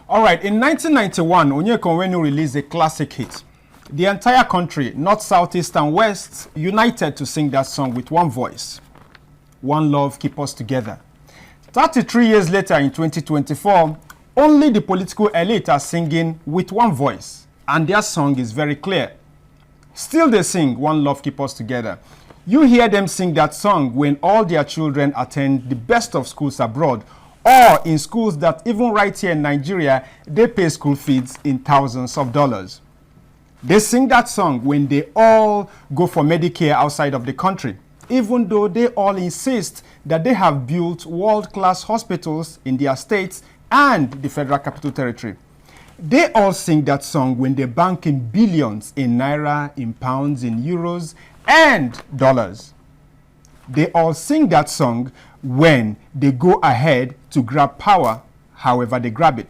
All right, in 1991, Onyekonwenu released a classic hit. The entire country, north, south, east, and west, united to sing that song with one voice. One love, keep us together. 33 years later, in 2024, only the political elite are singing with one voice, and their song is very clear. Still they sing, one love, keep us together. You hear them sing that song when all their children attend the best of schools abroad, or in schools that even right here in Nigeria, they pay school fees in thousands of dollars. They sing that song when they all go for Medicare outside of the country, even though they all insist that they have built world-class hospitals in their states and the Federal Capital Territory. They all sing that song when they bank in billions in naira, in pounds, in euros, and dollars. They all sing that song when they go ahead to grab power, however they grab it.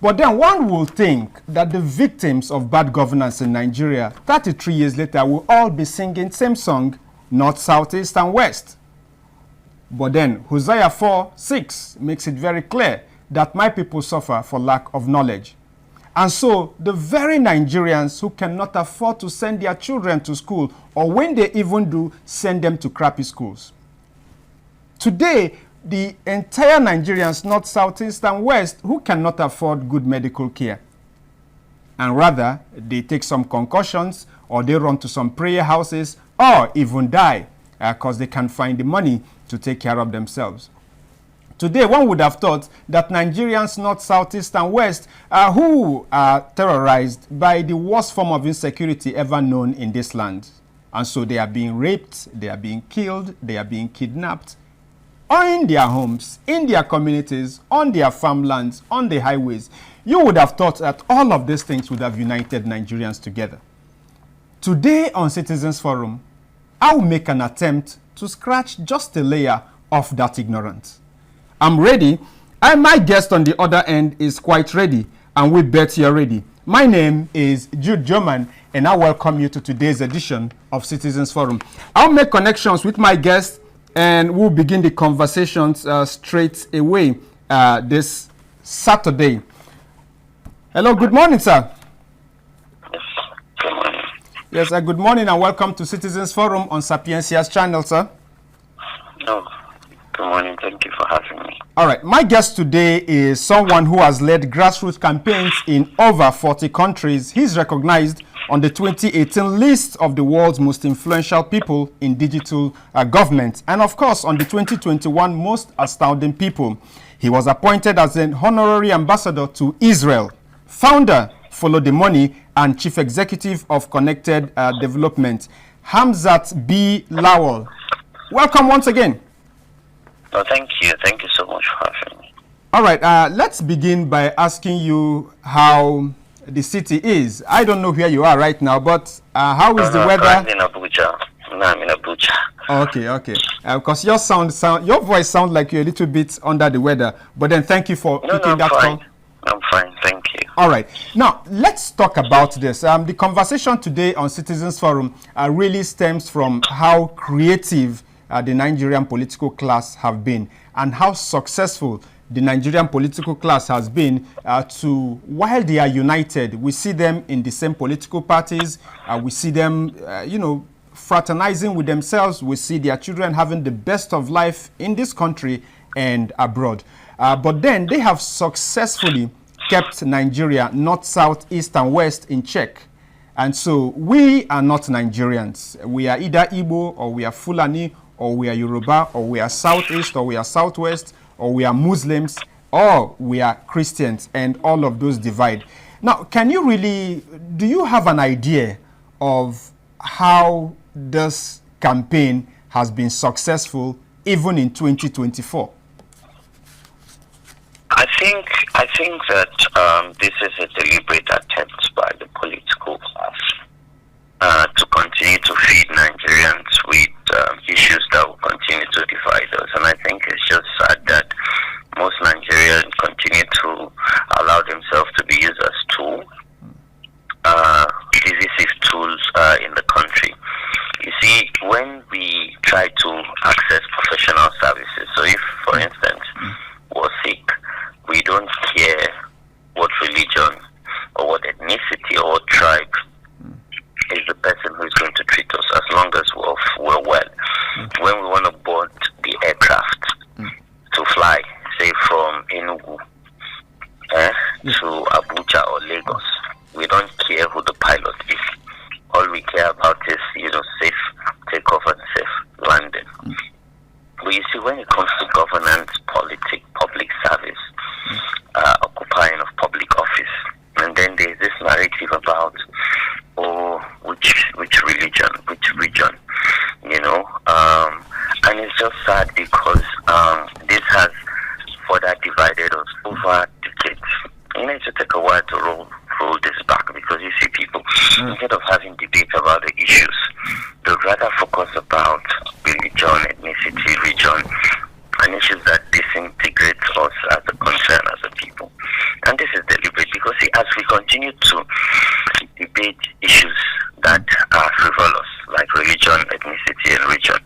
But then one will think that the victims of bad governance in Nigeria 33 years later will all be singing same song, north, south, east, and west. But then Hosea 4:6 makes it very clear that my people suffer for lack of knowledge. And so the very Nigerians who cannot afford to send their children to school, or when they even do, send them to crappy schools. Today, the entire Nigerians, north, south, east, and west, who cannot afford good medical care. And rather, they take some concussions, or they run to some prayer houses, or even die, because they can't find the money to take care of themselves. Today, one would have thought that Nigerians, north, south, east, and west, who are terrorized by the worst form of insecurity ever known in this land. And so they are being raped, they are being killed, they are being kidnapped, in their homes, in their communities, on their farmlands, on the highways. You would have thought that all of these things would have united Nigerians together. Today on Citizens Forum, I will make an attempt to scratch just a layer of that ignorance. I'm ready, and my guest on the other end is quite ready, and we bet you're ready. My name is Jude Geoman, and I welcome you to today's edition of Citizens Forum. I'll make connections with my guest, and we'll begin the conversations straight away this Saturday. Hello, good morning, sir. Good morning. Yes, good morning and welcome to Citizens Forum on Sapientia's channel, sir. No, good morning. Thank you for having me. All right, my guest today is someone who has led grassroots campaigns in over 40 countries. He's recognized on the 2018 list of the world's most influential people in digital government, and of course on the 2021 most astounding people. He was appointed as an honorary ambassador to Israel, founder, Follow the Money, and chief executive of Connected Development. Hazmat B. Lawal. Welcome once again. No, thank you. Thank you so much for having me. All right, let's begin by asking you how the city is. I don't know where you are right now, but how is the weather? I'm in Abuja. No, I'm in Abuja. Okay. Because your voice sounds like you're a little bit under the weather. But then thank you for picking that call. I'm fine, thank you. All right. Now, let's talk about this. The conversation today on Citizens Forum really stems from how creative the Nigerian political class have been and how successful the Nigerian political class has been while they are united, we see them in the same political parties, we see them, fraternizing with themselves, we see their children having the best of life in this country and abroad. But then they have successfully kept Nigeria, north, south, east, and west in check. And so we are not Nigerians. We are either Igbo, or we are Fulani, or we are Yoruba, or we are southeast, or we are southwest, or we are Muslims, or we are Christians, and all of those divide. Now, do you have an idea of how this campaign has been successful even in 2024? I think that this is a deliberate attempt by the political class to continue to feed Nigerians with issues that will continue to divide us. And I think it's just sad that most Nigerians continue to allow themselves to be used as tools, divisive tools in the country. You see, when we try to access professional services, so if, for instance, we're sick, we don't care to Abuja or Lagos. We don't care who the pilot is. All we care about is, safe takeoff and safe landing. But you see, when it comes to governance, politics, public service, occupying of public office, and then there's this narrative about, which religion, which region, and it's just sad because this has further divided us over decades. It should take a while to roll this back, because you see people, instead of having debate about the issues, they'd rather focus about religion, ethnicity, region, and issues that disintegrate us as a country and as a people. And this is deliberate, because as we continue to debate issues that are frivolous, like religion, ethnicity, and region,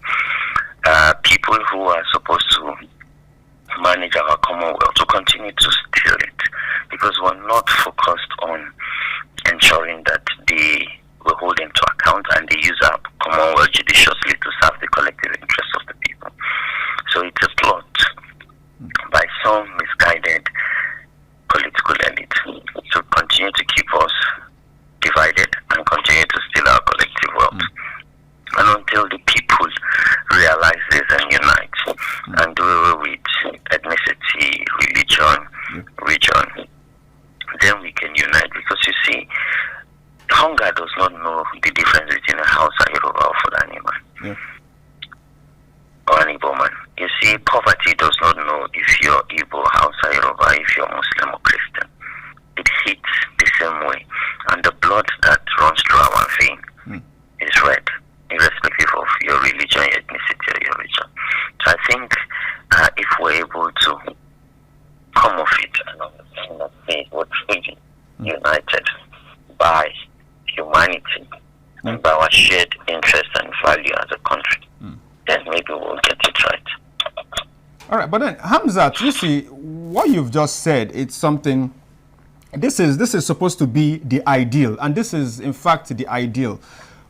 people who are supposed to manage our commonwealth to continue to steal it, because we're not focused on ensuring that they will hold them to account and they use our commonwealth judiciously to serve the collective interests of the people. So it's a plot by some misguided political elite to continue to keep us divided and continue to steal our collective wealth. And until the people realize this and unite and do away with ethnicity, religion, region, then we can unite. Because you see, hunger does not know the difference between a Hausa, Yoruba, or Fulani man, or an Igbo man. You see, poverty does not know if you're Igbo, Hausa, Yoruba, if you're Muslim or Christian. It hits the same way. And the blood that runs through our vein is red, irrespective of your religion, your ethnicity, or your region. So I think if we're able to come off it and understand that we're truly united by humanity and by our shared interest and value as a country, then maybe we'll get it right. All right, but then Hamzat, you see, what you've just said, it's something. This is supposed to be the ideal, and this is in fact the ideal.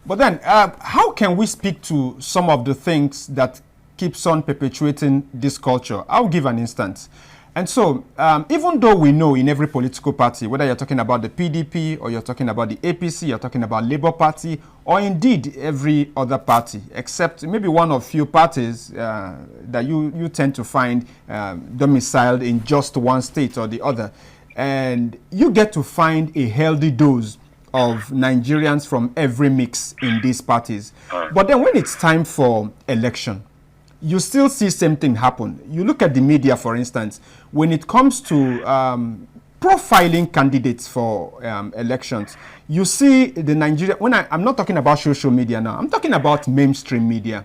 But then, how can we speak to some of the things that keeps on perpetuating this culture? I'll give an instance. And so, even though we know in every political party, whether you're talking about the PDP or you're talking about the APC, you're talking about Labour Party, or indeed every other party, except maybe one or few parties that you tend to find domiciled in just one state or the other, and you get to find a healthy dose of Nigerians from every mix in these parties. But then when it's time for election, you still see same thing happen. You look at the media, for instance, when it comes to profiling candidates for elections, you see the Nigeria, I'm not talking about social media now, I'm talking about mainstream media.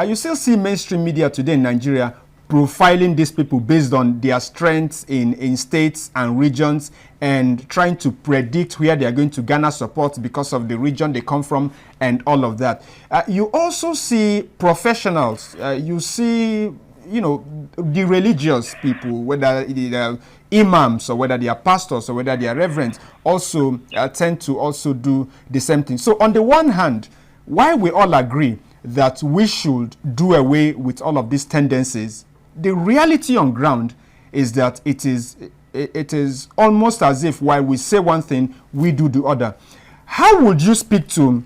You still see mainstream media today in Nigeria profiling these people based on their strengths in states and regions, and trying to predict where they are going to garner support because of the region they come from and all of that. You also see professionals. You see, the religious people, whether they are imams or whether they are pastors or whether they are reverends, also tend to also do the same thing. So on the one hand, while we all agree that we should do away with all of these tendencies, the reality on ground is that it is almost as if while we say one thing, we do the other. How would you speak to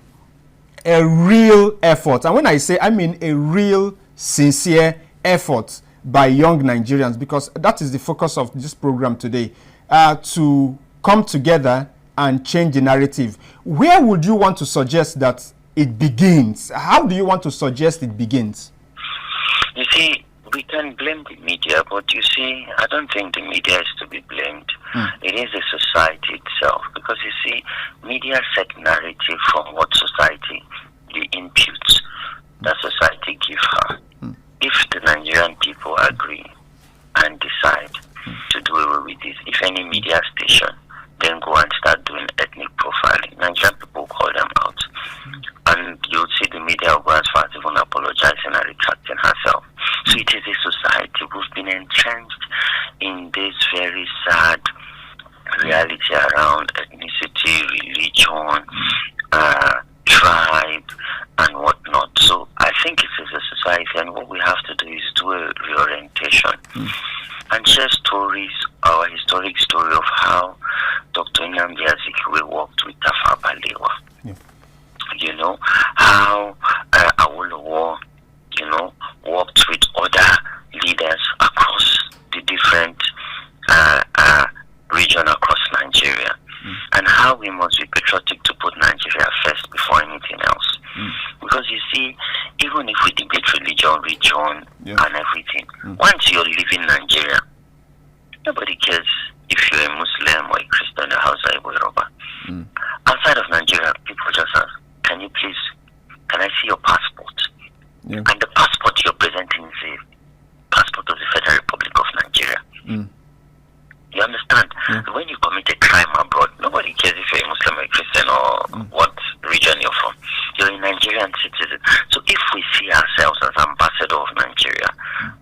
a real effort? And when I say, I mean a real, sincere effort by young Nigerians, because that is the focus of this program today, to come together and change the narrative. Where would you want to suggest that it begins? How do you want to suggest it begins? You see, we can blame the media, but you see, I don't think the media is to be blamed. It is the society itself, because you see, media set narrative from what society, the inputs that society give her. If the Nigerian people agree and decide to do away with this, if any media station then go and start doing ethnic profiling, Nigerian people call them out. And you'll see the media will go as far as even apologizing and retracting herself. So it is a society who's been entrenched in this very sad reality around ethnicity, religion, tribe, and whatnot. So I think it is a society, and what we have to do is do a reorientation and share stories, our our historic story of how Dr. Nnamdi Azikiwe worked with Tafawa Balewa. Yeah. You know, how Awolowo, you know, worked with other leaders across the different region across Nigeria. And how we must be patriotic to put Nigeria first before anything else. Because you see, even if we debate religion, and everything, once you're leaving Nigeria, nobody cares if you're a Muslim or a Christian or Hausa or Yoruba. Outside of Nigeria, people just ask, can I see your passport? Yeah. And the passport you're presenting is a passport of the Federal Republic of Nigeria. You understand? When you commit a crime abroad, nobody cares if you're a Muslim or a Christian or what region you're from. You're a Nigerian citizen. So if we see ourselves as ambassador of Nigeria,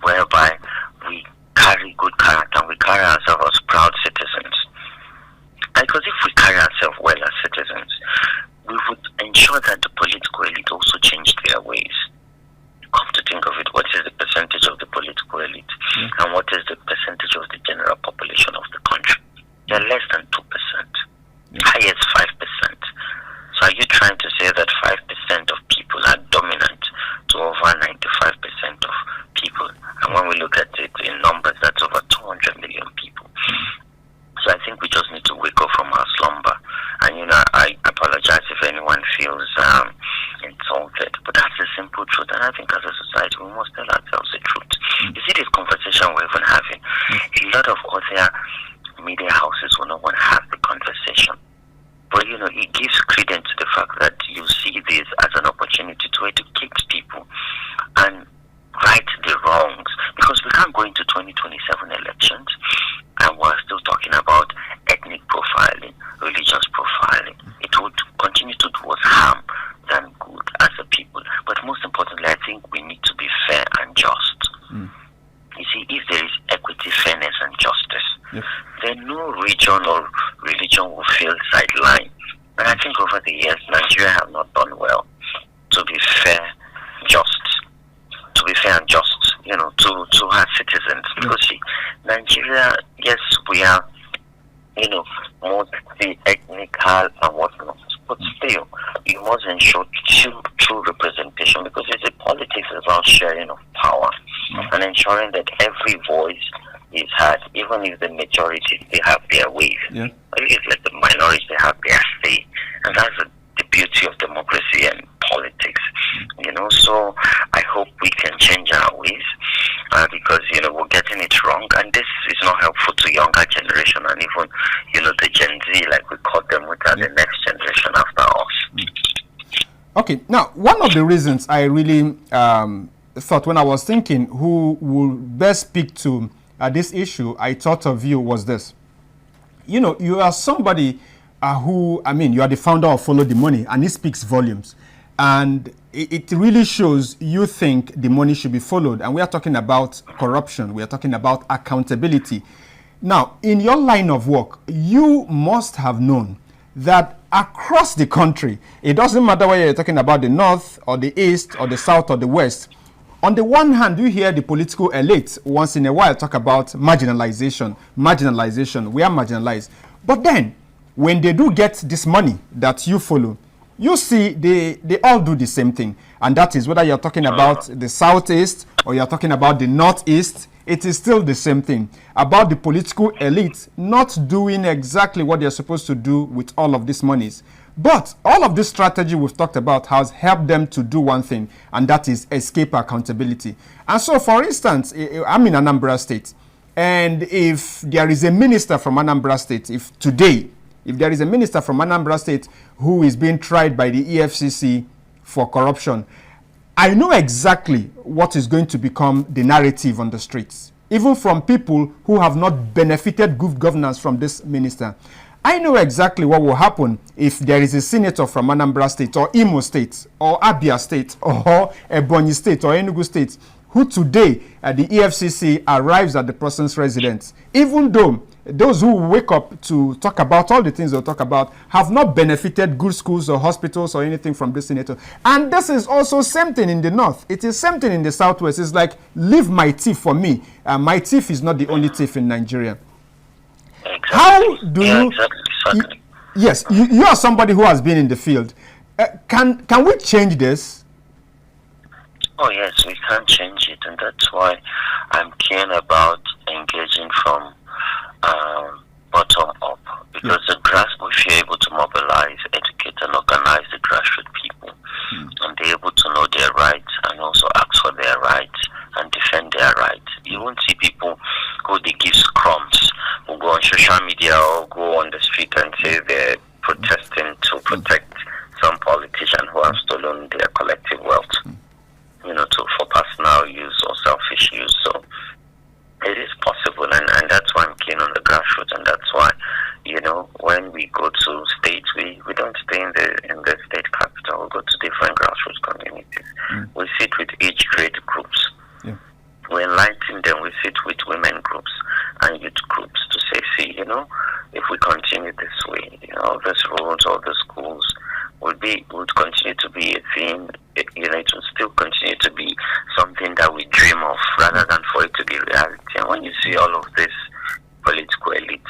whereby we carry good character and we carry ourselves as proud citizens, because if we carry ourselves well as citizens, we would ensure that the political elite also changed their ways. Come to think of it, what is the percentage of the political elite and what is the percentage of the general population of the country? They're less than 2%, highest 5%. So are you trying to say that 5% of people are dominant to over 95% of people? And when we look at it in numbers, that's over 200 million people. So I think we just need to wake up from our slumber. And you know, I apologize if anyone feels insulted, but that's the simple truth. And I think as a society, we must tell ourselves the truth. You see this conversation we're even having, a lot of other media houses will not want to have the conversation. But you know, it gives credence to the fact that you see this as an opportunity to educate people and right the wrongs. Because we can't go into 2027 elections and we're still talking about ethnic profiling, religious profiling. It would continue to do us harm than good as a people. But most importantly, I think we need to be fair and just. You see, if there is equity, fairness, and justice, then no region or religion will feel sidelined. And I think over the years, Nigeria have not done well to be fair, and just, you know, to our citizens. Because see, Nigeria, yes, we are, you know, multi-ethnical and whatnot, but still, you must ensure true representation, because it's a politics about sharing of power and ensuring that every voice is heard, even if the majority, they have their ways. At least let the minority have their say. And that's the beauty of democracy and politics. You know, so I hope we can change our ways, because, you know, we're getting it wrong, and this is not helpful to younger generation and even, you know, the Gen Z, like we call them, which are the next generation after us. Okay, now, one of the reasons I really thought when I was thinking who would best speak to this issue, I thought of you was this. You know, you are somebody who, I mean, you are the founder of Follow the Money, and it speaks volumes. And it really shows you think the money should be followed. And we are talking about corruption. We are talking about accountability. Now, in your line of work, you must have known that across the country, it doesn't matter whether you're talking about the north or the east or the south or the west. On the one hand, you hear the political elite once in a while talk about marginalization. We are marginalized. But then, when they do get this money that you follow, you see they all do the same thing. And that is whether you're talking about the southeast or you're talking about the northeast, it is still the same thing. About the political elite not doing exactly what they're supposed to do with all of these monies. But all of this strategy we've talked about has helped them to do one thing, and that is escape accountability. And so, for instance, I'm in Anambra State, and if there is a minister from Anambra State, if there is a minister from Anambra State who is being tried by the EFCC for corruption, I know exactly what is going to become the narrative on the streets, even from people who have not benefited good governance from this minister. I know exactly what will happen if there is a senator from Anambra State or Imo State or Abia State or Ebonyi State or Enugu State who today the EFCC arrives at the person's residence, even though those who wake up to talk about all the things they'll talk about have not benefited good schools or hospitals or anything from this senator. And this is also same thing in the north. It is same thing in the southwest. It's like, leave my thief for me. My thief is not the only thief in Nigeria. How do you? Exactly. Yes, you are somebody who has been in the field. Can we change this? Oh yes, we can change it, and that's why I'm keen about engaging from bottom up, because the if you're able to mobilize, educate, and organize the grassroots people, and they're able to know their rights and also ask for their rights and defend their rights, you won't see people who they give crumbs, who go on social media or go on the street and say they're protesting to protect some politician who have stolen their collective wealth, for personal use or selfish use. So it is possible, and that's why I'm keen on the grassroots, and that's why, when we go to states, we don't stay in the state capital. We go to different grassroots communities. We sit with age grade groups. Yeah. We enlighten them. We sit with women groups and youth groups to say, see, if we continue this way, all these roads, all the schools would continue to be a thing. It will still continue to be something that we dream of rather than for it to be reality. And when you see all of this political elite,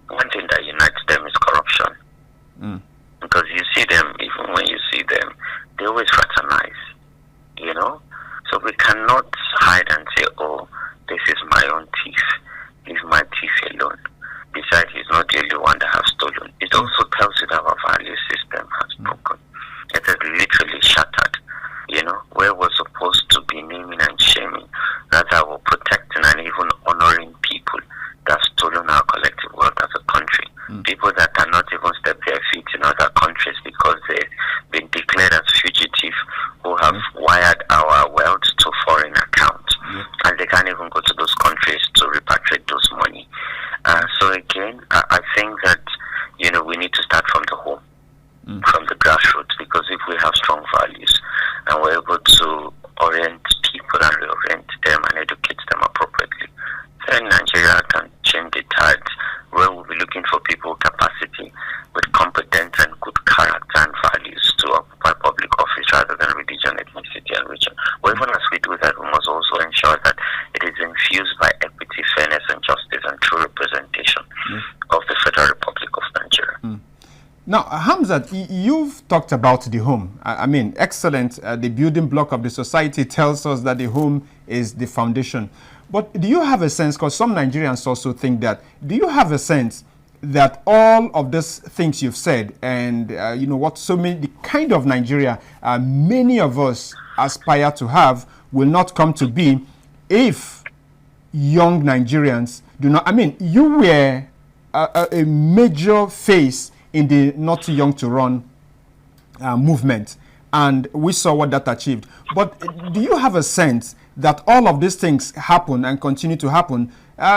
one thing that unites them is corruption. Because you see them, even when you see them, they always fraternize, So we cannot hide and say, oh, this is my own thief. Leave my thief alone. Besides, he's not the only one that has stolen. It also tells you that our value system has broken. It has literally shattered, where we're supposed to be naming and shaming, rather we're protecting and even honoring people that have stolen our collective wealth as a country. People that cannot even step their feet in other countries because they've been declared as fugitive, who have wired our wealth to foreign accounts, and they can't even go to those countries to repatriate those money. So again, I think that we need to start from the home, from the grassroots, because if we have strong values and we're able to orient people and reorient them and educate them appropriately, then Nigeria can change the tide, where we'll be looking for people with capacity, with competence and good character and values to occupy public office rather than religion, ethnicity, and region. But even as we do that, we must also ensure that it is infused by equity, fairness, and justice and true representation of the Federal Republic of Nigeria. Now, Hazmat, you've talked about the home. I mean, excellent. The building block of the society tells us that the home is the foundation. But do you have a sense, because some Nigerians also think that, do you have a sense that all of these things you've said and, the kind of Nigeria many of us aspire to have will not come to be if young Nigerians do not? I mean, you were a major face in the Not Too Young to Run movement, and we saw what that achieved. But do you have a sense that all of these things happen and continue to happen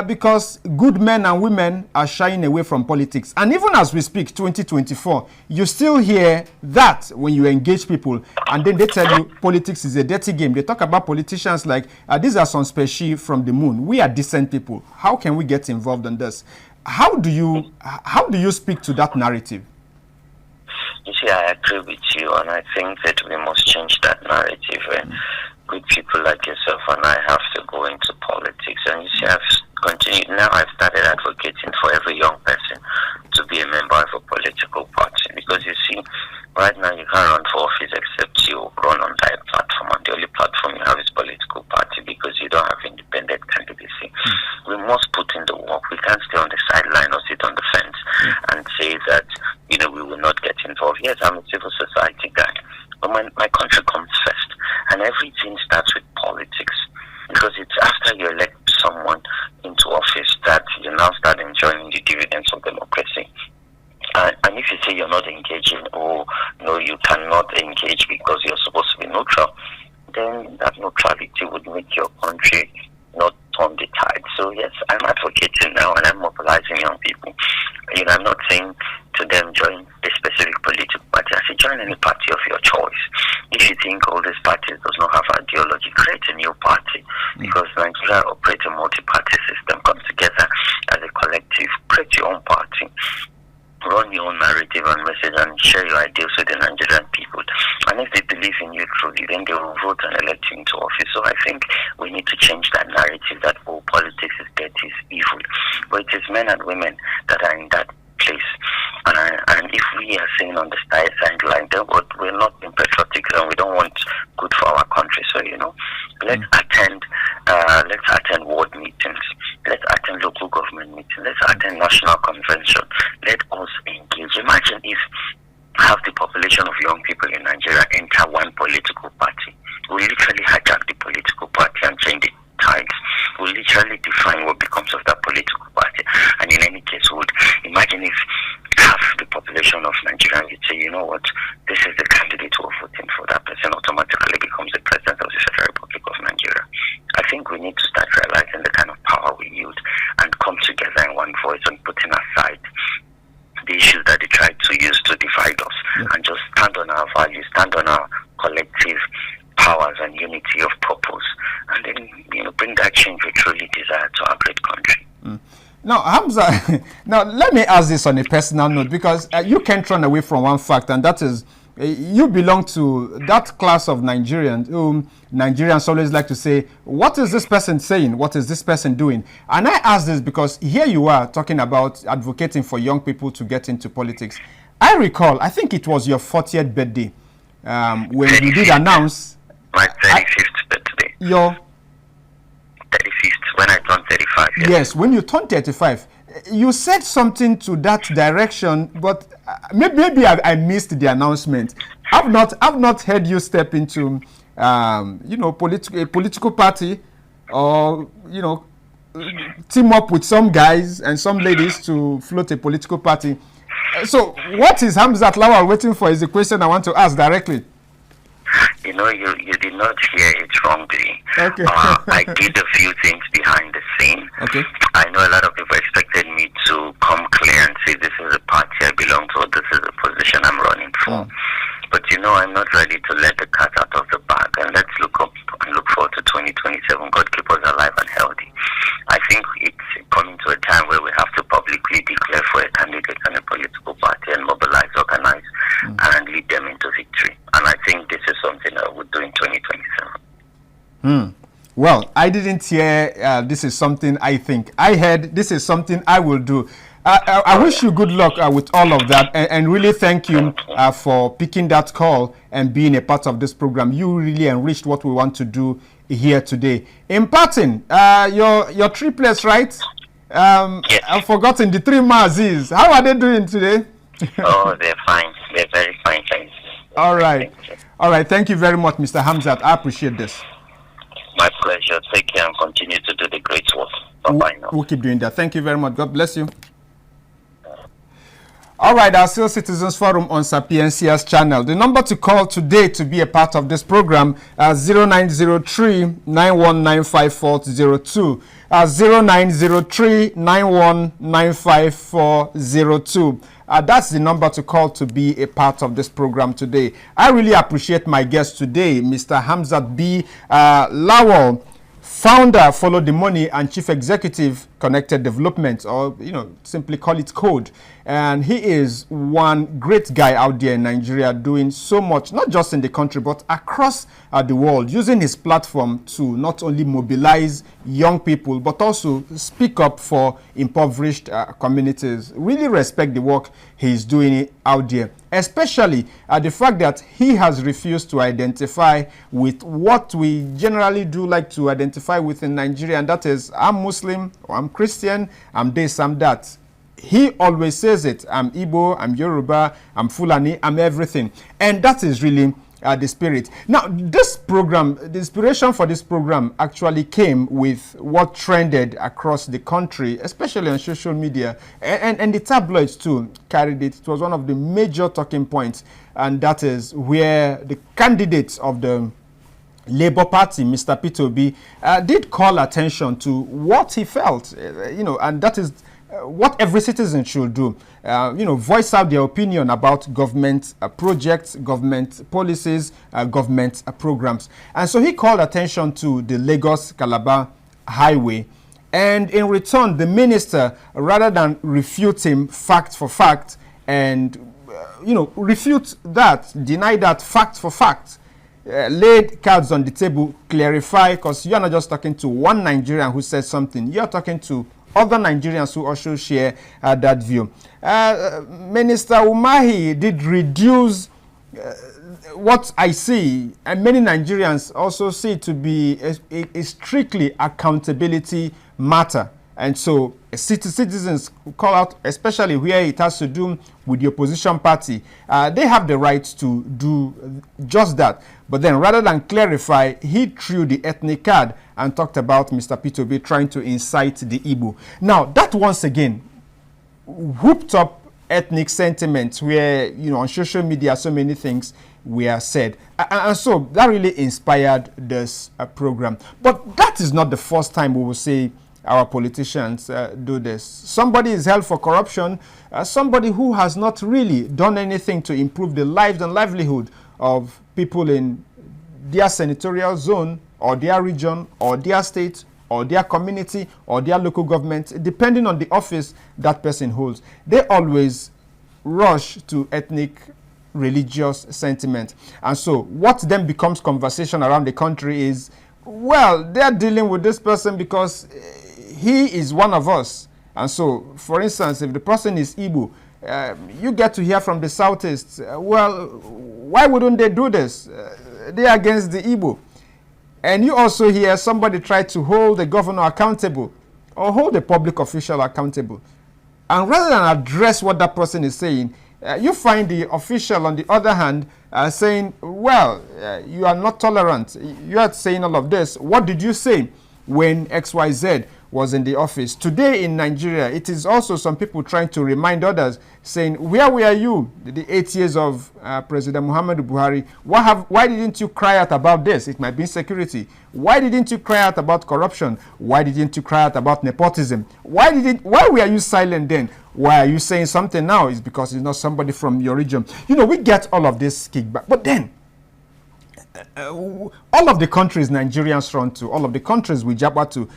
because good men and women are shying away from politics? And even as we speak, 2024, you still hear that when you engage people, and then they tell you politics is a dirty game. They talk about politicians like, these are some species from the moon. We are decent people. How can we get involved in this? How do you speak to that narrative? You see, I agree with you, and I think that we must change that narrative. And good people like yourself and I have to go into politics. And you see, I've started advocating for every young person to be a member of a political party. Because you see, right now you can't run for office except you run on that platform, and the only platform you have is political party, because you don't have independent candidacy. We must put in the work. We can't stay on the sideline or sit on the fence and say that, we will not get involved. Yes, I'm a civil society guy, but my country comes first, and everything starts with politics, because it's after you elect someone into office that you now start enjoying the dividends of democracy. And if you say you're not engaging, or no, you cannot engage because you're supposed to be neutral, then that neutrality would make your country not turn the tide. So yes, I'm advocating now, and I'm mobilizing young people. I'm not saying to them join a specific political party. I say join any party of your choice. If you think all these parties does not have ideology, create a new party, because Nigeria operates a multi-party system. Come together as a collective, create your own party, run your own narrative and message, and share your ideas with the Nigerian people. And if they believe in you truly, then they will vote and elect you into office. So I think we need to change that narrative that politics is dirty, is evil. But it is men and women that are in that place. And if we are saying on the sideline, then we're not being patriotic and we don't want good for our country. So, let's attend ward meetings. Let's attend local government meetings. Let's attend national convention. Let us engage. Imagine if half the population of young people in Nigeria enter one political party. We literally hijack the political party and change the tides. We literally define what becomes of that political party. And in any case, would imagine if half the population of Nigeria would say, you know what, this is the candidate we're voting for. That person automatically becomes the president of the Federal Republic of Nigeria. I think we need to start realizing the kind of power we wield and come together in one voice and putting aside the issues that they try to use to divide us, and just stand on our values, stand on our collective powers and unity of purpose, and then bring that change we truly desire to our great country. Now, Hamza, now let me ask this on a personal note, because you can't run away from one fact, and that is you belong to that class of Nigerians whom Nigerians always like to say, what is this person saying? What is this person doing? And I ask this because here you are talking about advocating for young people to get into politics. I recall, I think it was your 40th birthday when you did announce. My 35th birthday. Your 35th, when I turned 35. Yes, when you turned 35. You said something to that direction, but maybe I missed the announcement. I've not heard you step into, a political party, or team up with some guys and some ladies to float a political party. So, what is Hamzat Lawal waiting for? Is the question I want to ask directly. You did not hear it wrongly. Okay. I did a few things behind the scene. Okay. I know a lot of people expected me to come clear and say this is a party I belong to, or this is a position I'm running for. But I'm not ready to let the cat out of the bag, and let's look up and look forward to 2027. God keep us alive and healthy. I think it's coming to a time where we have to publicly declare for a candidate and a political party and mobilize, organize, and lead them into victory. And I think this is something I would do in 2027. Well, I didn't hear this is something I think. I heard this is something I will do. I wish you good luck with all of that, and really thank you for picking that call and being a part of this program. You really enriched what we want to do here today. Imparting your triplets, right? Yes. I've forgotten the three Mazis. How are they doing today? Oh, they're fine. They're very fine, thanks. All right. All right. Thank you very much, Mr. Hamzat. I appreciate this. My pleasure. Take care and continue to do the great work. Bye-bye now. We'll keep doing that. Thank you very much. God bless you. All right, our Still Citizens Forum on Sapientia's channel. The number to call today to be a part of this program is 0903-9195402. 0903-9195402. That's the number to call to be a part of this program today. I really appreciate my guest today, Mr. Hamzat B. Lawal, founder, Follow the Money, and Chief Executive, Connected Development, or simply call it CODE. And he is one great guy out there in Nigeria doing so much, not just in the country, but across the world, using his platform to not only mobilize young people, but also speak up for impoverished communities. Really respect the work he's doing out there, especially the fact that he has refused to identify with what we generally do like to identify with in Nigeria, and that is, I'm Muslim, or I'm Christian, I'm this, I'm that. He always says it. I'm Igbo, I'm Yoruba, I'm Fulani, I'm everything. And that is really the spirit. Now, this program, the inspiration for this program actually came with what trended across the country, especially on social media. And the tabloids too carried it. It was one of the major talking points. And that is where the candidates of the Labour Party, Mr. Peter Obi, did call attention to what he felt, and that is what every citizen should do, voice out their opinion about government projects, government policies, government programs. And so he called attention to the Lagos-Calabar highway. And in return, the minister, rather than refute him fact for fact and, refute that, deny that fact for fact, laid cards on the table, clarify, because you're not just talking to one Nigerian who says something, you're talking to other Nigerians who also share that view. Minister Umahi did reduce what I see, and many Nigerians also see to be a strictly accountability matter. And so citizens call out, especially where it has to do with the opposition party, they have the right to do just that. But then rather than clarify, he threw the ethnic card and talked about Mr. Peter Obi trying to incite the Igbo. Now, that once again whooped up ethnic sentiments where, you know, on social media so many things were said. And so that really inspired this program. But that is not the first time we will say our politicians do this. Somebody is held for corruption, somebody who has not really done anything to improve the lives and livelihood of people in their senatorial zone or their region or their state or their community or their local government, depending on the office that person holds. They always rush to ethnic religious sentiment. And so what then becomes conversation around the country is, well, they're dealing with this person because he is one of us. And so, for instance, if the person is Igbo, you get to hear from the Southeast, well, why wouldn't they do this? They're against the Igbo. And you also hear somebody try to hold the governor accountable or hold a public official accountable. And rather than address what that person is saying, you find the official, on the other hand, saying, well, you are not tolerant. You are saying all of this. What did you say when XYZ was in the office? Today in Nigeria, it is also some people trying to remind others, saying, where were you the 8 years of President Muhammadu Buhari? Why didn't you cry out about this? It might be insecurity. Why didn't you cry out about corruption? Why didn't you cry out about nepotism? Why were you silent then? Why are you saying something now? It's because it's not somebody from your region. You know, we get all of this kickback. But then, all of the countries Nigerians run to, all of the countries we jabber to,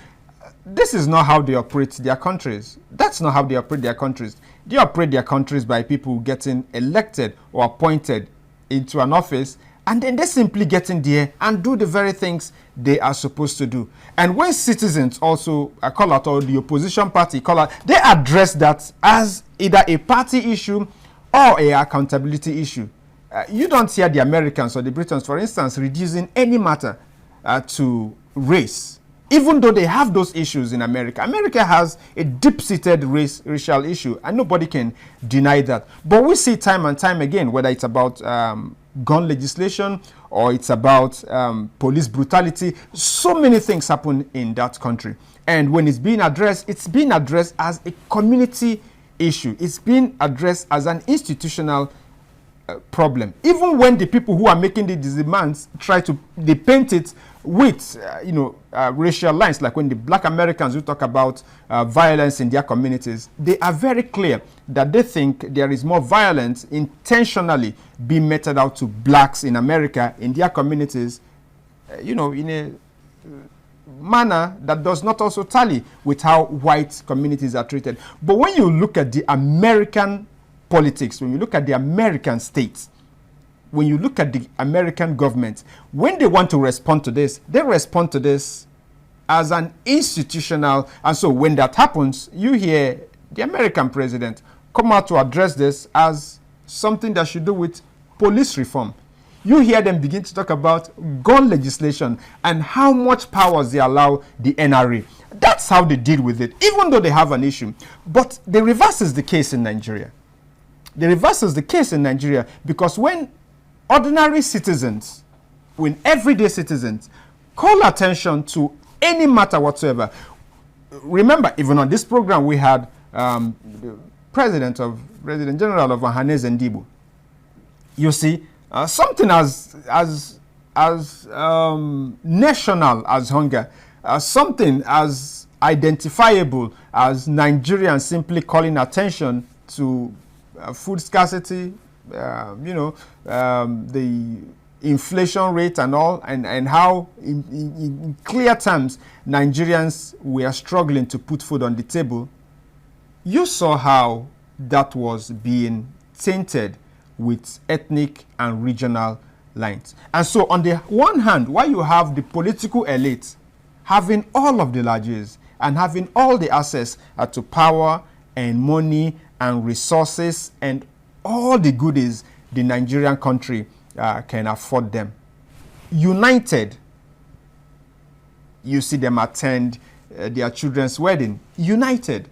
this is not how they operate their countries. That's not how they operate their countries. They operate their countries by people getting elected or appointed into an office, and then they simply get in there and do the very things they are supposed to do. And when citizens also call out, or the opposition party call out, they address that as either a party issue or a accountability issue. You don't hear the Americans or the Britons, for instance, reducing any matter to race. Even though they have those issues in America. America has a deep-seated racial issue, and nobody can deny that. But we see time and time again, whether it's about gun legislation or it's about police brutality, so many things happen in that country. And when it's being addressed as a community issue. It's being addressed as an institutional problem. Even when the people who are making the demands they paint it with racial lines, like when the black Americans who talk about violence in their communities, they are very clear that they think there is more violence intentionally being meted out to blacks in America in their communities, in a manner that does not also tally with how white communities are treated. But when you look at the American politics, when you look at the American states, when you look at the American government, when they want to respond to this, they respond to this as an institutional. And so when that happens, you hear the American president come out to address this as something that should do with police reform. You hear them begin to talk about gun legislation and how much powers they allow the NRA. That's how they deal with it, even though they have an issue. But the reverse is the case in Nigeria. The reverse is the case in Nigeria, because when ordinary citizens, when everyday citizens call attention to any matter whatsoever, remember, even on this program, we had the President General of Ohanese Ndigbo. You see, something as national as hunger, something as identifiable as Nigerians simply calling attention to food scarcity, the inflation rate and all, and how in clear terms Nigerians were struggling to put food on the table. You saw how that was being tainted with ethnic and regional lines. And so on the one hand, while you have the political elite having all of the largesse, and having all the access to power and money and resources and all the goodies the Nigerian country can afford them. United, you see them attend their children's wedding. United,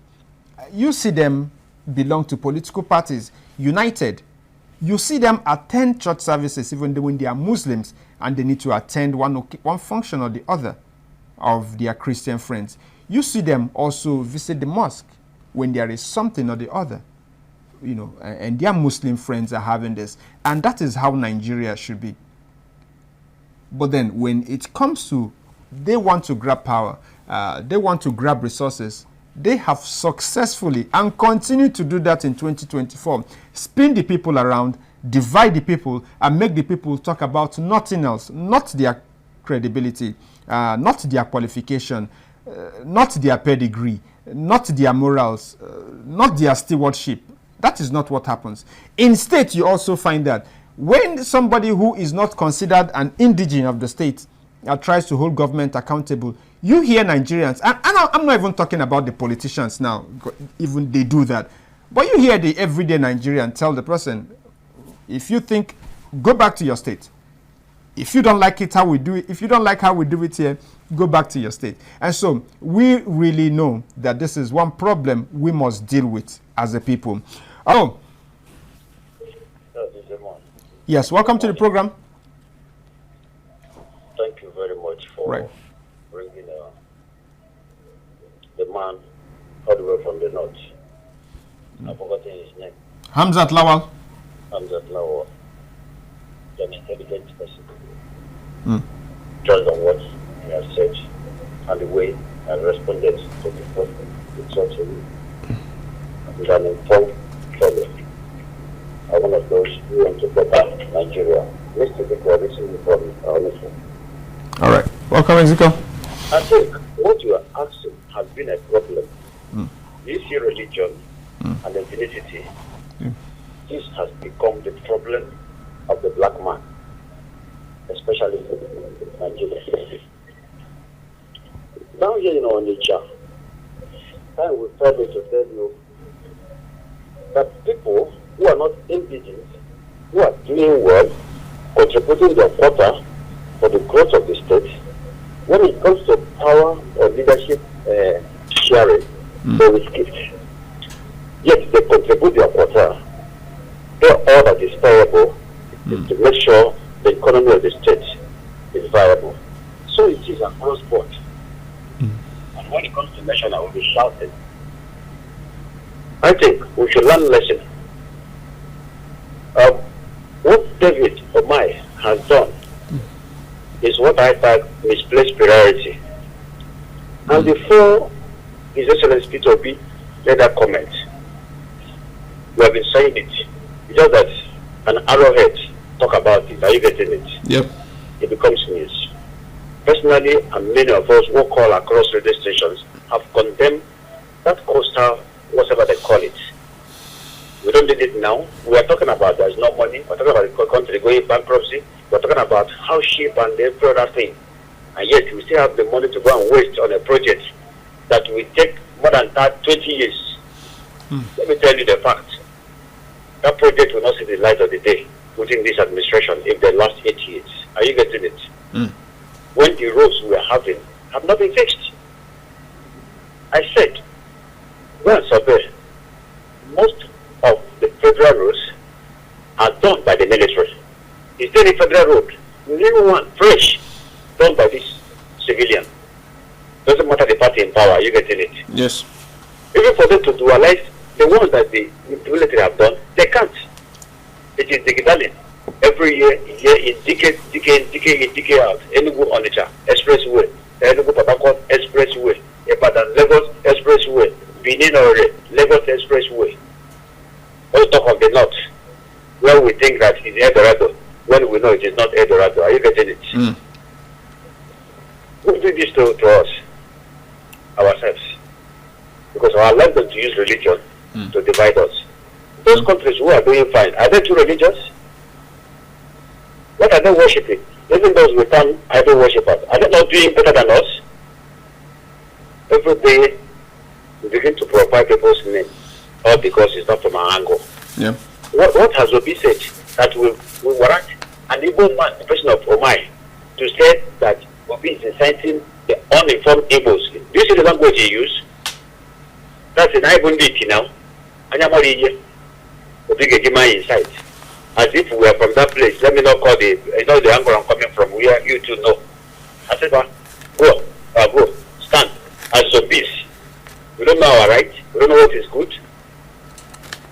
you see them belong to political parties. United, you see them attend church services even though when they are Muslims and they need to attend one function or the other of their Christian friends. You see them also visit the mosque when there is something or the other, you know, and their Muslim friends are having this. And that is how Nigeria should be. But then when it comes to they want to grab power, they want to grab resources, they have successfully and continue to do that in 2024. Spin the people around, divide the people, and make the people talk about nothing else, not their credibility, not their qualification, not their pedigree, not their morals, not their stewardship. That is not what happens. Instead, you also find that when somebody who is not considered an indigene of the state tries to hold government accountable, you hear Nigerians, and I'm not even talking about the politicians now, even they do that, but you hear the everyday Nigerian tell the person, if you think, go back to your state. If you don't like it how we do it, if you don't like how we do it here, go back to your state. And so we really know that this is one problem we must deal with as a people. Oh, yes, welcome to the program. Thank you very much for bringing the man all the way from the north. I've forgotten his name. Hazmat Lawal. Hazmat Lawal. He's an intelligent person. Just on what he has said and the way he has responded to the problem in such a way. He's an informed fellow. I'm one of those who want to better Nigeria. Mr. Ezekiel, this is from honestly. All right. Welcome, Ezekiel. I think what you are asking has been a problem. This year religion and ethnicity, this has become the problem of the black man, especially in Nigeria. Down here in our nature, I will try to tell you that people who are not indigenous, who are doing well, contributing their quota for the growth of the state, when it comes to power or leadership sharing, they will skip. Yet they contribute their quota. All that is viable is to make sure the economy of the state is viable. So it is across board. And when it comes to nation, I will be shouting. I think we should learn a lesson. What David Umahi has done is what I thought misplaced priority. And before His Excellency Peter Obi made that comment, we have been saying it. It's just that an arrowhead talk about it. Are you getting it? Yep. It becomes news. Personally, and many of us who call across radio stations have condemned that coastal, whatever they call it. We don't need it now. We are talking about there's no money. We're talking about the country going bankruptcy. We're talking about how cheap and every other thing. And yet we still have the money to go and waste on a project that will take more than 20 years. Let me tell you the fact. That project will not see the light of the day within this administration if they last 8 years. Are you getting it? When the roads we are having have not been fixed. I said, go and survey. Most of the federal roads are done by the military. Is there a federal road? New one, fresh, done by this civilian. Doesn't matter the party in power, are you getting it? Yes. Even for them to dualize the ones that the military have done, they can't. It is digitally. Every year in decade out. Enugu Onitsha Expressway, Enugu Patakot Expressway, Ibadan Lagos Expressway, Benin Ore Lagos Expressway. On top of the north, where we think that it's Eldorado, when we know it is not Eldorado. Are you getting it? Who did this to us? Ourselves. Because our land to use religion to divide us. Those countries who are doing fine, are they too religious? What are they worshipping? Even those we term idol worshippers, are they not doing better than us? every day we begin to profile people's names, all because it's not from our angle. Yeah. What has Obi said that will warrant an Igbo man, the person of Umahi, to say that Obi is inciting the uninformed Igbos? Do you see the language he used? That's an Ibunditi now. Anyamori Obi Geoman incite. As if we are from that place. Let me not call the angle I'm coming from. We are you to know. I said, go, stand as zombies. We don't know our right. We don't know what is good.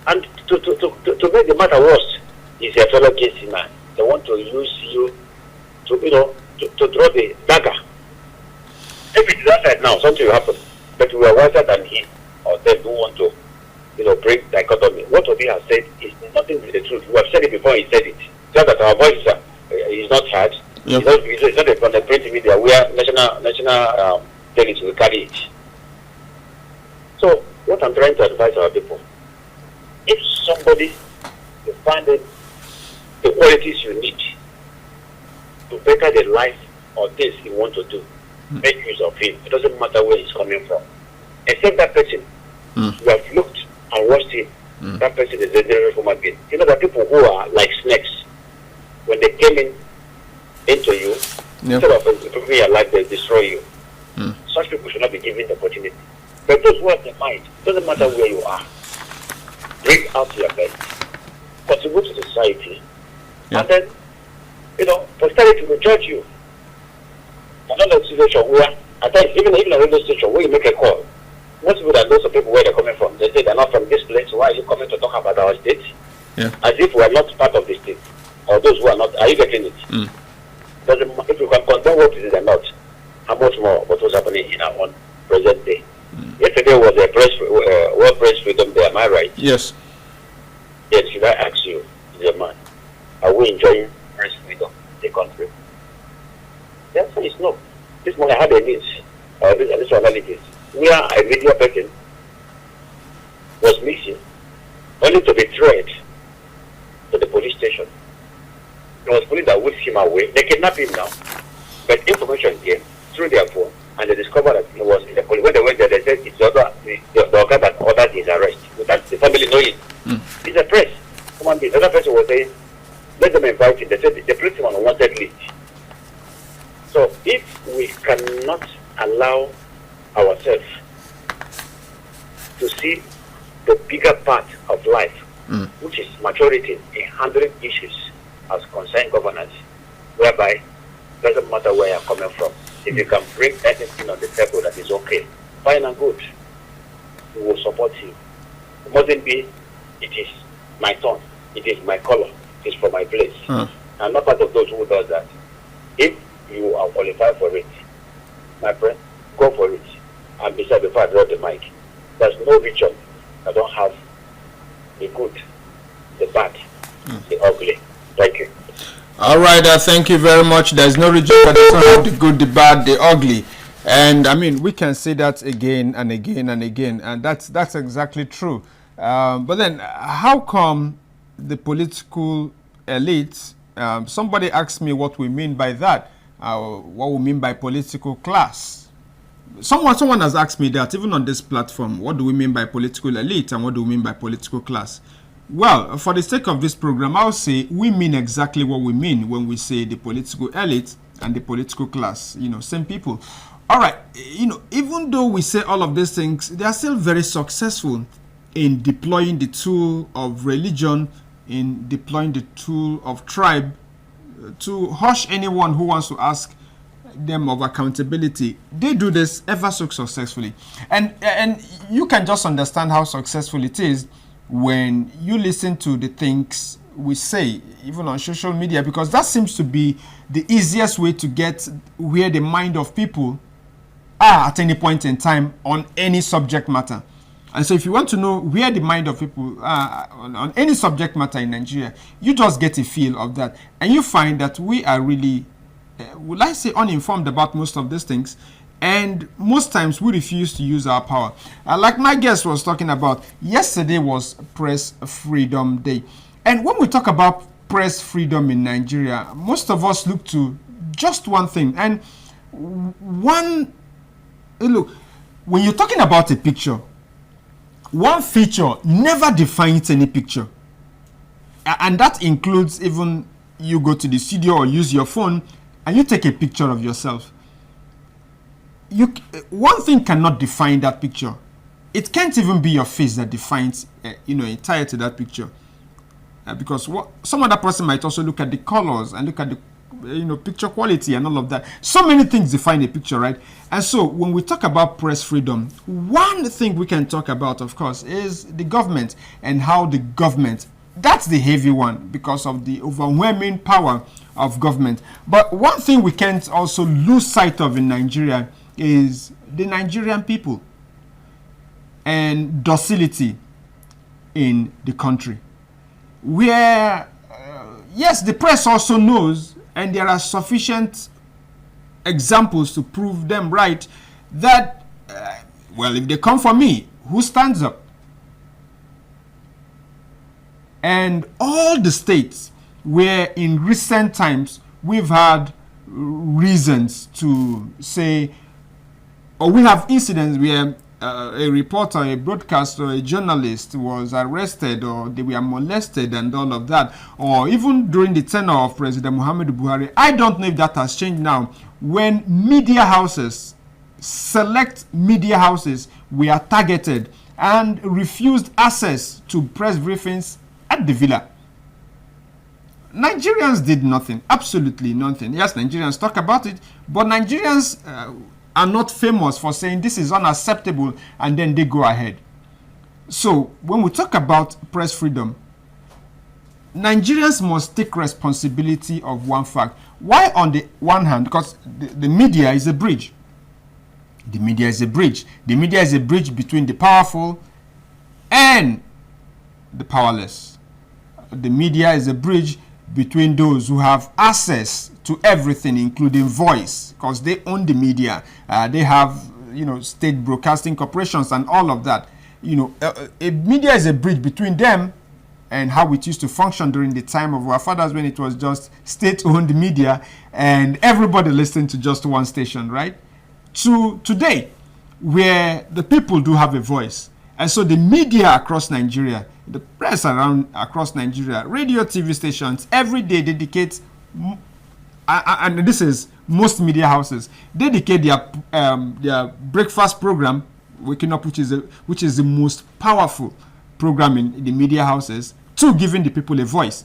And to make the matter worse, is a fellow case man. They want to use you to draw the dagger. If it is outside now, something will happen. But we are wiser than him or them who want to, bring dichotomy. What Obi has said is nothing with the truth. We have said it before he said it. Just that our voice is not heard. Yep. It's not from the print media where national delegates will carry it. So what I'm trying to advise our people, if somebody is finding the qualities you need to better the life or things you want to do, make use of him. It doesn't matter where he's coming from. Except that person, you have looked and watched him. That person is a dangerous human being. You know, the people who are like snakes, when they came into you, instead of improving your life, they destroy you. Such people should not be given the opportunity. But those who have the mind, it doesn't matter where you are. Bring out your best. Contribute to the society. And then, posterity will judge you. Another situation where, at times, even a radio station where you make a call, most people that know some people where they're coming from, they say they're not from this place. Why are you coming to talk about our state? Yeah. As if we are not part of the state. Or those who are not. Are you getting it? If you can condemn what it is or not, how much more what was happening in our own present day? Yesterday was a World Press Freedom Day, am I right? Yes. Yes, should I ask you, the man, are we enjoying press freedom in the country? The answer is no. This morning I had a news, this analysis, where a media person was missing, only to be trained to the police station. There was police that whisked him away. They kidnapped him now, but information came through their phone, and they discovered that he was in the police. When they went there, they said it's the guy that ordered his arrest. Without the family knowing. It's a press. The other person was saying, let them invite him. They said they placed him on a wanted list. So if we cannot allow ourselves to see the bigger part of life, which is maturity in handling issues as concerned governance, whereby it doesn't matter where you're coming from. If you can bring anything on the table that is okay, fine and good, we will support you. It mustn't be, it is my turn, it is my color, it is for my place. I'm not part of those who does that. If you are qualified for it, my friend, go for it. And besides, before I drop the mic, there's no region that don't have the good, the bad, the ugly. Thank you. All right, thank you very much. There's no region that doesn't have the good, the bad, the ugly. And I mean, we can say that again and again and again, and that's exactly true. But then, how come the political elite? Somebody asked me what we mean by that. What we mean by political class. Someone has asked me that even on this platform. What do we mean by political elite, and what do we mean by political class? Well, for the sake of this program, I'll say we mean exactly what we mean when we say the political elite and the political class. Same people. All right, even though we say all of these things, they are still very successful in deploying the tool of religion, in deploying the tool of tribe to hush anyone who wants to ask them of accountability. They do this ever so successfully. And you can just understand how successful it is when you listen to the things we say, even on social media, because that seems to be the easiest way to get where the mind of people are at any point in time on any subject matter. And so if you want to know where the mind of people are on any subject matter in Nigeria, you just get a feel of that. And you find that we are really, would I say, uninformed about most of these things. And most times we refuse to use our power. Like my guest was talking about, yesterday was Press Freedom Day. And when we talk about press freedom in Nigeria, most of us look to just one thing. And look, when you're talking about a picture, one feature never defines any picture. And that includes even you go to the studio or use your phone and you take a picture of yourself. One thing cannot define that picture. It can't even be your face that defines, entirety of that picture. Because some other person might also look at the colors and look at the, picture quality and all of that. So many things define a picture, right? And so when we talk about press freedom, one thing we can talk about, of course, is the government and how the government, that's the heavy one because of the overwhelming power of government. But one thing we can't also lose sight of in Nigeria is the Nigerian people and docility in the country. Where, yes, the press also knows, and there are sufficient examples to prove them right, that, if they come for me, who stands up? And all the states where in recent times we've had reasons to say, or we have incidents where a reporter, a broadcaster, a journalist was arrested or they were molested and all of that, or even during the tenure of President Muhammadu Buhari. I don't know if that has changed now, when media houses, select media houses, were targeted and refused access to press briefings at the villa. Nigerians did nothing, absolutely nothing. Yes, Nigerians talk about it, but Nigerians are not famous for saying this is unacceptable and then they go ahead. So when we talk about press freedom, Nigerians must take responsibility of one fact. Why on the one hand? Because the media is a bridge. The media is a bridge. The media is a bridge between the powerful and the powerless. The media is a bridge between those who have access to everything, including voice, because they own the media. They have, state broadcasting corporations and all of that. A media is a bridge between them and how it used to function during the time of our fathers, when it was just state-owned media and everybody listened to just one station, right? To today, where the people do have a voice. And so the media across Nigeria, the press across Nigeria, radio, TV stations, every day dedicate, and this is most media houses, dedicate their breakfast program, Waking Up, which is the most powerful program in the media houses, to giving the people a voice,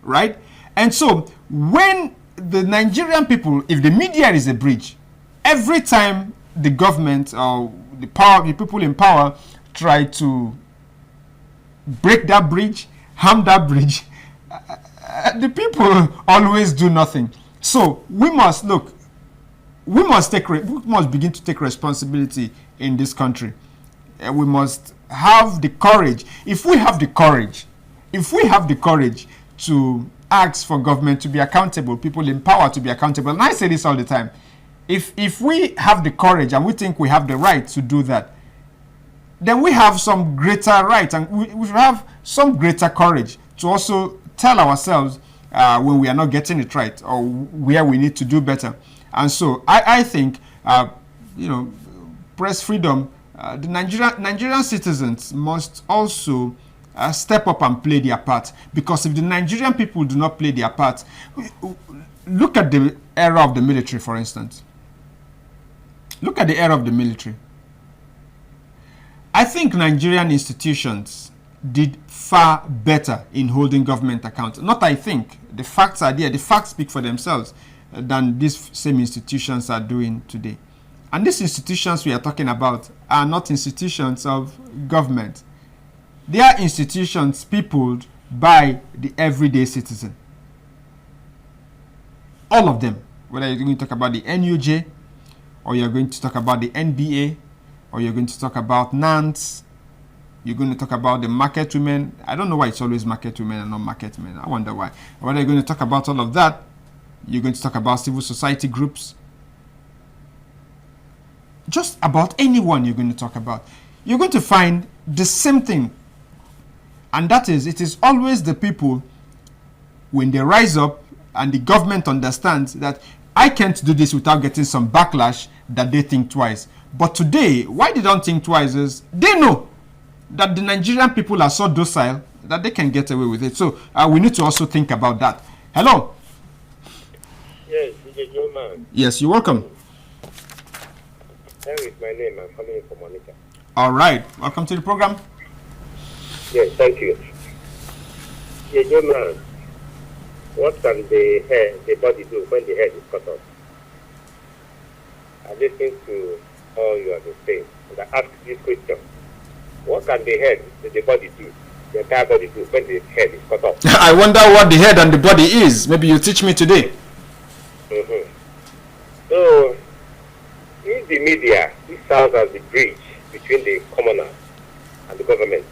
right? And so when the Nigerian people, if the media is a bridge, every time the government or the people in power try to break that bridge, harm that bridge, the people always do nothing. So we must begin to take responsibility in this country. We must have the courage. If we have the courage to ask for government to be accountable, people in power to be accountable, and I say this all the time, if we have the courage and we think we have the right to do that, then we have some greater right and we have some greater courage to also tell ourselves when we are not getting it right or where we need to do better. And so I think, press freedom, the Nigerian citizens must also step up and play their part. Because if the Nigerian people do not play their part, look at the era of the military, for instance. Look at the era of the military. I think Nigerian institutions did far better in holding government account. Not I think. The facts are there. The facts speak for themselves than these same institutions are doing today. And these institutions we are talking about are not institutions of government. They are institutions peopled by the everyday citizen. All of them. Whether you're going to talk about the NUJ, or you're going to talk about the NBA, or you're going to talk about NANTS, you're going to talk about the market women. I don't know why it's always market women and not market men. I wonder why. Whether you're going to talk about all of that, you're going to talk about civil society groups. Just about anyone you're going to talk about, you're going to find the same thing. And that is, it is always the people, when they rise up and the government understands that I can't do this without getting some backlash, that they think twice. But today, why they don't think twice is they know that the Nigerian people are so docile that they can get away with it. So we need to also think about that. Hello. Yes, DJ Geoman. Yes, you're welcome. Henry is my name. I'm calling from Monica. All right. Welcome to the program. Yes, thank you. DJ Geoman, what can the body do when the head is cut off? I listened to all you have been saying, and I ask this question. What can the body do, the entire body do when the head is cut off? I wonder what the head and the body is. Maybe you teach me today. Mm-hmm. So, if the media, this serves as the bridge between the commoner and the government,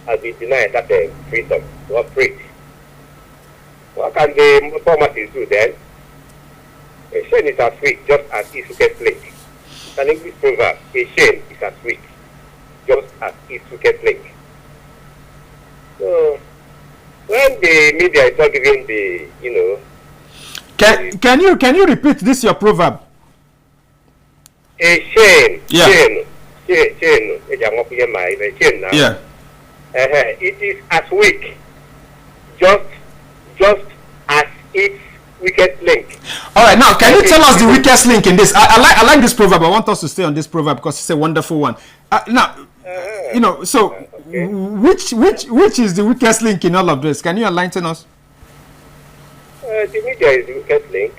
as we deny that freedom to operate, what can the pharmacists do then? A chain is as weak just as its weakest link. It's an English proverb. A chain is as weak just as its weakest link. So, when the media is not giving the, Can you repeat this your proverb? A chain, Yeah. chain, now. Yeah. It is as weak, just as its weakest link. All right. Now, can you tell us the weakest link in this? I like this proverb. I want us to stay on this proverb because it's a wonderful one. So Okay. which is the weakest link in all of this? Can you enlighten us? The media is the weakest link.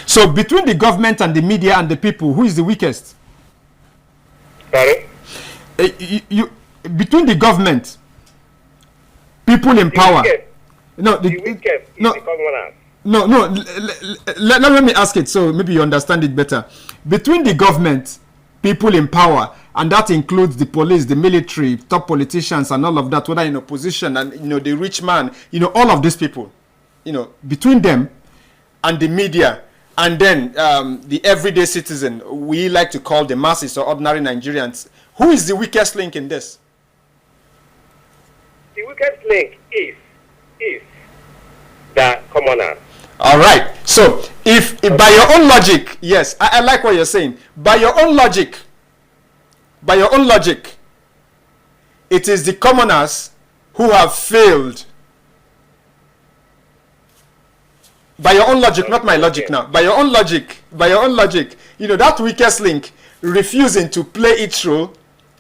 So between the government and the media and the people, who is the weakest? Sorry? Between the government, people in power. The weakest is the commoners. Let me ask it so maybe you understand it better. Between the government, people in power, and that includes the police, the military, top politicians, and all of that, whether in opposition and the rich man, all of these people, between them and the media, and then the everyday citizen, we like to call the masses or ordinary Nigerians. Who is the weakest link in this? The weakest link is the commoner. All right. So if by your own logic, yes, I like what you're saying. By your own logic, it is the commoners who have failed. By your own logic, not my logic now. By your own logic, that weakest link refusing to play its role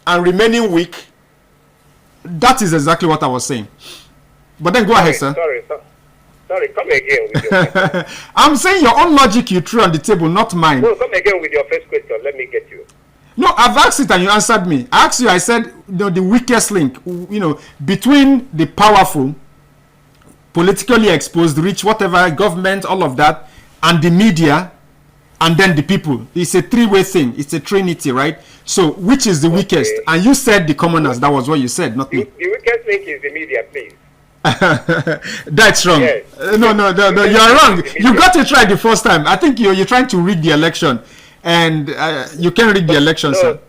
and remaining weak. That is exactly what I was saying. But then go ahead, sir. Sorry, come again with your question. I'm saying your own logic you threw on the table, not mine. No, come again with your first question. Let me get you. No, I've asked it and you answered me. I asked you, I said, the weakest link, between the powerful, politically exposed, rich, whatever, government, all of that, and the media, and then the people. It's a three-way thing. It's a trinity, right? So, which is the weakest? And you said the commoners. That was what you said, not me. The weakest link is the media, please. That's wrong. Yes. No, you're wrong. You got it right the first time. I think you're trying to rig the election, and you can't rig the election, sir.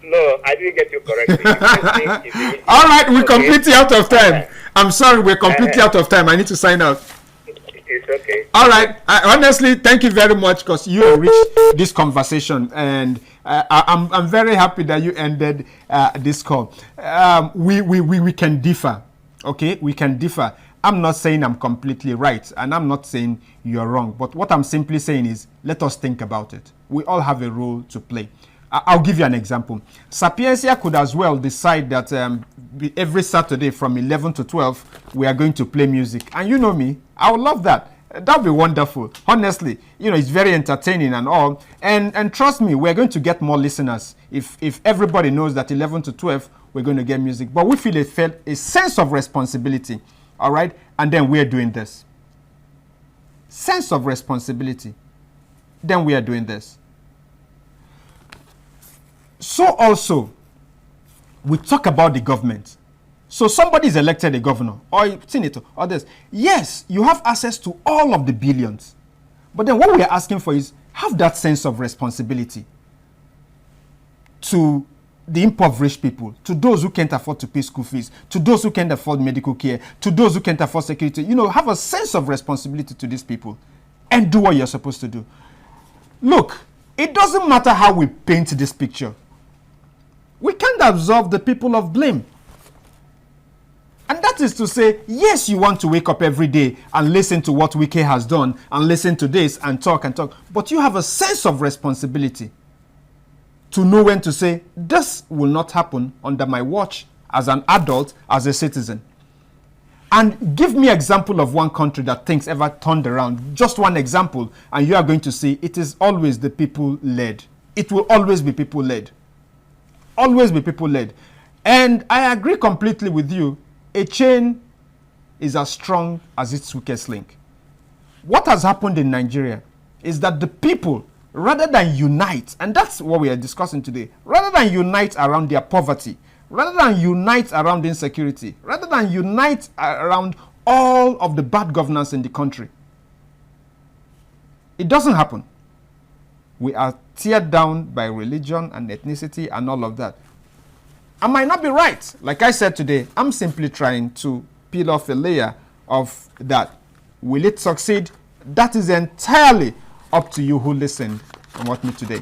No, I didn't get you correctly. All right, we're completely out of time. I'm sorry, we're completely out of time. I need to sign out. It's okay. All right. Honestly, thank you very much because you enriched this conversation, and I'm very happy that you ended this call. We can differ. Okay, we can differ. I'm not saying I'm completely right, and I'm not saying you're wrong. But what I'm simply saying is, let us think about it. We all have a role to play. I'll give you an example. Sapientia could as well decide that every Saturday from 11 to 12, we are going to play music. And you know me, I would love that. That would be wonderful. Honestly, it's very entertaining and all. And trust me, we're going to get more listeners. If everybody knows that 11 to 12, we're going to get music. But we feel a sense of responsibility. All right? And then we're doing this. Sense of responsibility. Then we are doing this. So also, we talk about the government. So somebody is elected a governor or a senator or this. Yes, you have access to all of the billions. But then what we are asking for is have that sense of responsibility to the impoverished people, to those who can't afford to pay school fees, to those who can't afford medical care, to those who can't afford security. Have a sense of responsibility to these people and do what you're supposed to do. Look, It doesn't matter how we paint this picture. We can't absolve the people of blame. And that is to say, yes, you want to wake up every day and listen to what Wike has done and listen to this and talk, but you have a sense of responsibility to know when to say, this will not happen under my watch as an adult, as a citizen. And give me an example of one country that things ever turned around. Just one example, and you are going to see it is always the people-led. It will always be people-led. Always be people-led. And I agree completely with you. A chain is as strong as its weakest link. What has happened in Nigeria is that the people, rather than unite, and that's what we are discussing today, rather than unite around their poverty, rather than unite around insecurity, rather than unite around all of the bad governance in the country, it doesn't happen. We are teared down by religion and ethnicity and all of that. I might not be right. Like I said today, I'm simply trying to peel off a layer of that. Will it succeed? That is entirely up to you who listened and watched me today.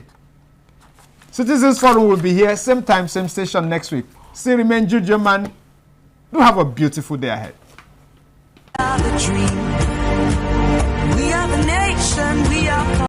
Citizens Forum will be here, same time, same station next week. Still remain Jude, Geoman. Do have a beautiful day ahead. We are the dream. We are the nation. We are